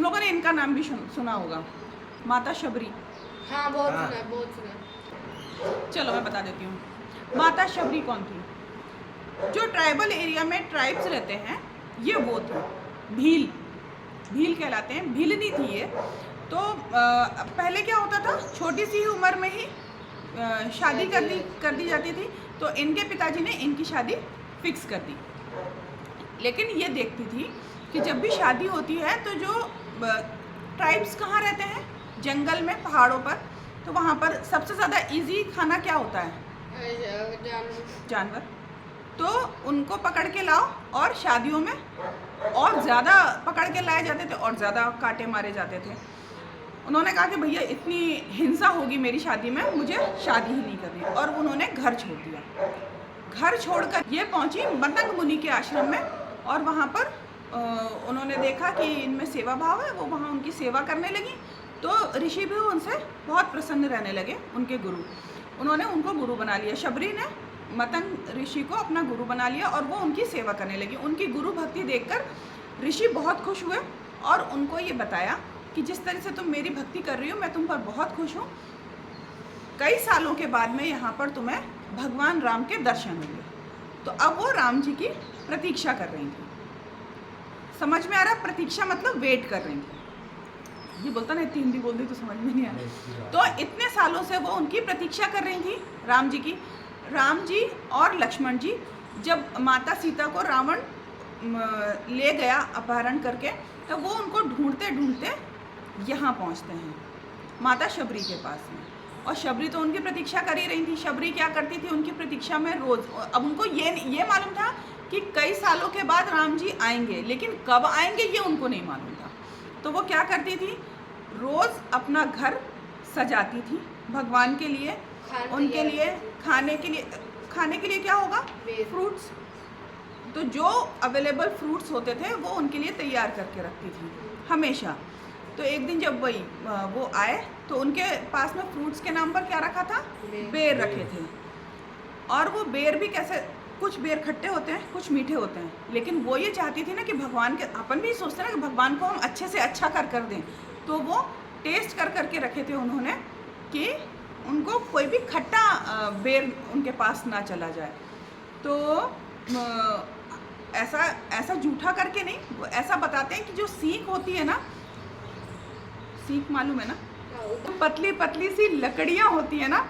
लोगों ने इनका नाम भी सुना होगा, माता शबरी। हाँ बहुत सुना, बहुत सुना। चलो मैं बता देती हूँ, माता शबरी कौन थी। जो ट्राइबल एरिया में ट्राइब्स रहते हैं ये वो थी, भील, भील कहलाते हैं, भीलनी थी ये। तो पहले क्या होता था, छोटी सी उम्र में ही शादी कर दी जाती थी। तो इनके पिताजी ने इनकी शादी फिक्स कर दी। लेकिन ये देखती थी कि जब भी शादी होती है तो जो ट्राइब्स कहाँ रहते हैं, जंगल में, पहाड़ों पर, तो वहाँ पर सबसे ज़्यादा इजी खाना क्या होता है, जानवर। तो उनको पकड़ के लाओ, और शादियों में और ज़्यादा पकड़ के लाए जाते थे और ज़्यादा काटे मारे जाते थे। उन्होंने कहा कि भैया इतनी हिंसा होगी मेरी शादी में, मुझे शादी ही नहीं करनी, और उन्होंने घर छोड़ दिया। घर छोड़कर ये पहुंची मतंग मुनि के आश्रम में, और वहाँ पर उन्होंने देखा कि इनमें सेवा भाव है, वो वहाँ उनकी सेवा करने लगी। तो ऋषि भी उनसे बहुत प्रसन्न रहने लगे, उनके गुरु। उन्होंने उनको गुरु बना लिया, शबरी ने मतंग ऋषि को अपना गुरु बना लिया, और वो उनकी सेवा करने लगी। उनकी गुरु भक्ति देखकर ऋषि बहुत खुश हुए, और उनको ये बताया कि जिस तरह से तुम मेरी भक्ति कर रही हो, मैं तुम पर बहुत खुश हूँ। कई सालों के बाद में यहाँ पर तुम्हें भगवान राम के दर्शन होंगे। तो अब वो राम जी की प्रतीक्षा कर रही थी। समझ में आ रहा, प्रतीक्षा मतलब वेट कर रही थी। ये बोलता ना, इतनी हिंदी बोल दी तो समझ में नहीं आ रहा। तो इतने सालों से वो उनकी प्रतीक्षा कर रही थी, राम जी की। राम जी और लक्ष्मण जी, जब माता सीता को रावण ले गया अपहरण करके, तो वो उनको ढूंढते ढूंढते यहाँ पहुँचते हैं, माता शबरी के पास में। और शबरी तो उनकी प्रतीक्षा कर ही रही थी। शबरी क्या करती थी उनकी प्रतीक्षा में रोज़। अब उनको ये मालूम था कि कई सालों के बाद राम जी आएंगे, लेकिन कब आएंगे ये उनको नहीं मालूम था। तो वो क्या करती थी, रोज़ अपना घर सजाती थी भगवान के लिए, उनके लिए खाने के लिए क्या होगा, फ्रूट्स। तो जो अवेलेबल फ्रूट्स होते थे वो उनके लिए तैयार करके रखती थी हमेशा। तो एक दिन जब वो आए तो उनके पास में फ्रूट्स के नाम पर क्या रखा था, बेर रखे थे। और वो बेर भी कैसे, कुछ बेर खट्टे होते हैं, कुछ मीठे होते हैं। लेकिन वो ये चाहती थी ना कि भगवान के, अपन भी सोचते हैं ना कि भगवान को हम अच्छे से अच्छा कर दें। तो वो टेस्ट करके रखे थे उन्होंने कि उनको कोई भी खट्टा बेर उनके पास ना चला जाए। तो ऐसा जूठा करके नहीं, वो ऐसा बताते हैं कि जो सीख होती है ना, सीख मालूम है ना, तो पतली पतली सी लकड़ियाँ होती है ना,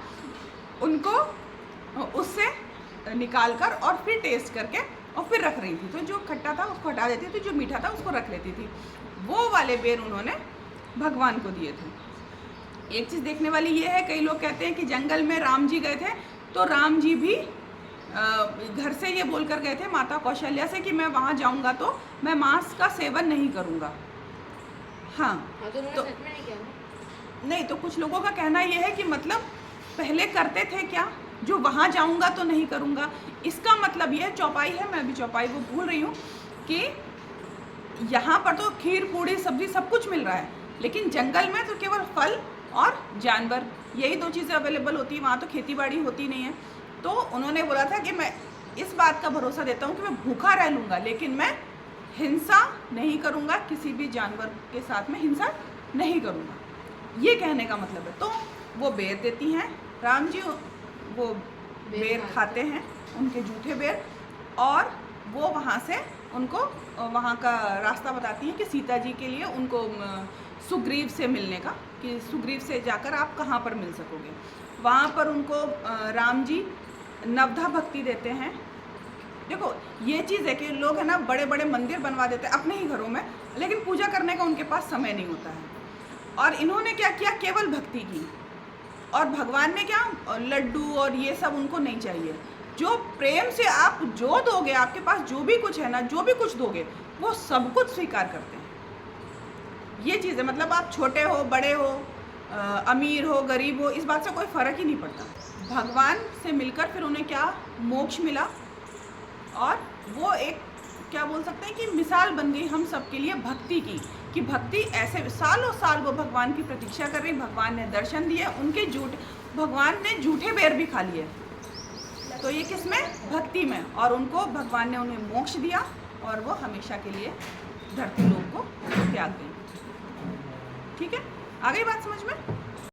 उनको उससे निकाल कर और फिर टेस्ट करके और फिर रख रही थी। तो जो खट्टा था उसको हटा देती थी, जो मीठा था उसको रख लेती थी। वो वाले बेर उन्होंने भगवान को दिए थे। एक चीज़ देखने वाली ये है, कई लोग कहते हैं कि जंगल में राम जी गए थे, तो राम जी भी घर से ये बोलकर गए थे माता कौशल्या से कि मैं वहाँ जाऊँगा तो मैं मांस का सेवन नहीं करूँगा। हाँ, तो नहीं, तो कुछ लोगों का कहना यह है कि मतलब पहले करते थे क्या, जो वहाँ जाऊँगा तो नहीं करूँगा। इसका मतलब ये चौपाई है, मैं अभी चौपाई वो भूल रही हूँ, कि यहाँ पर तो खीर पूड़ी सब्जी सब कुछ मिल रहा है, लेकिन जंगल में तो केवल फल और जानवर, यही दो चीज़ें अवेलेबल होती है। वहाँ तो खेती बाड़ी होती नहीं है। तो उन्होंने बोला था कि मैं इस बात का भरोसा देता हूँ कि मैं भूखा रह लूँगा, लेकिन मैं हिंसा नहीं करूँगा, किसी भी जानवर के साथ में हिंसा नहीं करूँगा, ये कहने का मतलब है। तो वो बेर देती हैं, राम जी वो बेर खाते हैं, उनके जूठे बेर, और वो वहाँ से उनको वहाँ का रास्ता बताती हैं कि सीता जी के लिए उनको सुग्रीव से मिलने का, कि सुग्रीव से जाकर आप कहाँ पर मिल सकोगे। वहाँ पर उनको राम जी नवधा भक्ति देते हैं। देखो ये चीज़ है कि लोग है ना बड़े बड़े मंदिर बनवा देते हैं अपने ही घरों में, लेकिन पूजा करने का उनके पास समय नहीं होता है। और इन्होंने क्या किया, केवल भक्ति की। और भगवान ने क्या, लड्डू और ये सब उनको नहीं चाहिए। जो प्रेम से आप जो दोगे, आपके पास जो भी कुछ है ना, जो भी कुछ दोगे वो सब कुछ स्वीकार करते हैं। ये चीज़ है, मतलब आप छोटे हो बड़े हो, अमीर हो गरीब हो, इस बात से कोई फ़र्क ही नहीं पड़ता। भगवान से मिलकर फिर उन्हें क्या मोक्ष मिला, और वो एक क्या बोल सकते हैं कि मिसाल बन गई हम सब के लिए भक्ति की, कि भक्ति ऐसे सालों साल वो भगवान की प्रतीक्षा कर रही। भगवान ने दर्शन दिए, उनके भगवान ने जूठे बेर भी खा लिए, तो ये किस में, भक्ति में। और उनको भगवान ने उन्हें मोक्ष दिया, और वो हमेशा के लिए धरती लोक को त्याग गई। ठीक है, आ गई बात समझ में?